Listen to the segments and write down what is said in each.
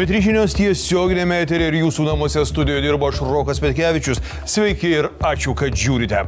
TV3 žinios tiesioginėme eteryje ir jūsų namuose studijoje dirbo aš Rokas Petkevičius. Sveiki ir ačiū, kad žiūrite.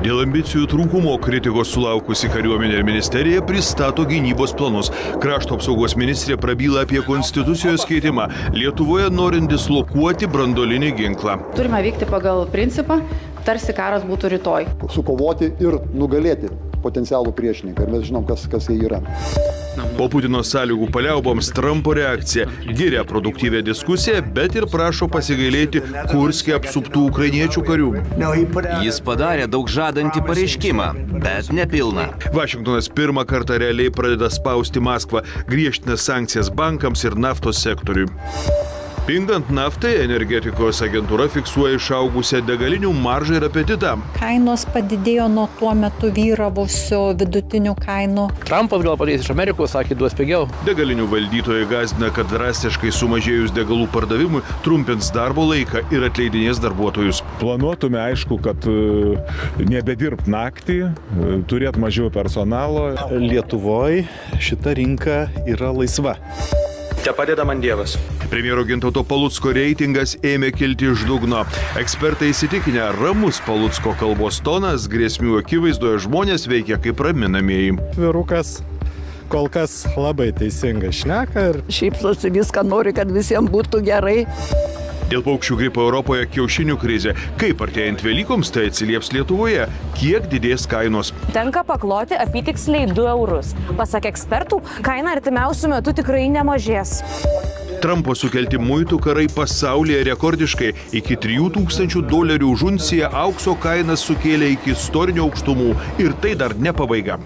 Dėl ambicijų trūkumo kritikos sulaukusi kariuomenė ir ministerija pristato gynybos planus. Krašto apsaugos ministrė prabyla apie konstitucijos keitimą, Lietuvoje norint dislokuoti branduolinį ginklą. Turime veikti pagal principą, tarsi karas būtų rytoj. Sukovoti ir nugalėti potencialų priešininką. Ir mes žinom, kas jie yra. Po Putino sąlygų paliauboms Trumpo reakcija giria produktyvę diskusiją, bet ir prašo pasigailėti Kurske apsuptų ukrainiečių karių. Jis padarė daug žadantį pareiškimą, bet nepilną. Vašingtonas pirmą kartą realiai pradeda spausti Maskvą, griežtina sankcijas bankams ir naftos sektoriui. Pingant naftai, energetikos agentūra fiksuoja išaugusią degalinių maržą ir apetitą. Kainos padidėjo nuo tuo metu vyravusio vidutinių kainų. Trumpas gal padės iš Amerikos, sakė, duos pigiau. Degalinių valdytojai gąsdina, kad drastiškai sumažėjus degalų pardavimui trumpins darbo laiką ir atleidinės darbuotojus. Planuotume, aišku, kad nebedirbt naktį, turėt mažiau personalo. Lietuvoje šita rinka yra laisva. Čia padeda man Dievas. Premjero Gintauto Palucko reitingas ėmė kilti iš dugno. Ekspertai įsitikinę, ramus Palucko kalbos tonas, grėsmių akivaizdoje žmonės veikia kaip raminamieji. Vyrukas kol kas labai teisingai šneka ir šypsosi, viską nori, kad visiems būtų gerai. Dėl paukščių gripo Europoje kiaušinių krizė. Kaip artėjant Velykoms, tai atsilieps Lietuvoje. Kiek didės kainos? Tenka pakloti apytiksliai 2 eurus. Pasak ekspertų, kaina artimiausių metų tikrai nemažės. Trumpo sukelti muitų karai pasaulyje rekordiškai. Iki $3000 už unciją aukso kainas sukėlė iki istorinių aukštumų. Ir tai dar ne pabaiga.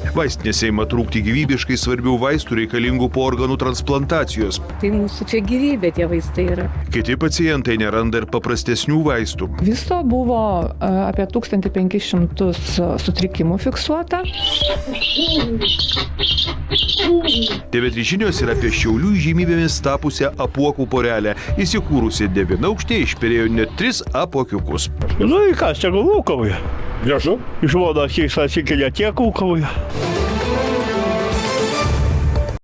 Vaistinėse ima trūkti gyvybiškai svarbių vaistų reikalingų po organų transplantacijos. Tai mūsų čia gyvybė tie vaistai yra. Kiti pacientai neranda ir paprastesnių vaistų. Viso buvo apie 1500 sutrikimų fiksuota. TV3 žinios yra apie Šiaulių įžymybėmis tapusią apuokų porelę. Įsikūrusi 9-aukštė išperėjo net 3 apuokiukus. Nu, kas čia ūkauja? Gražu. Žmona atsikėlė tiek ūkauja.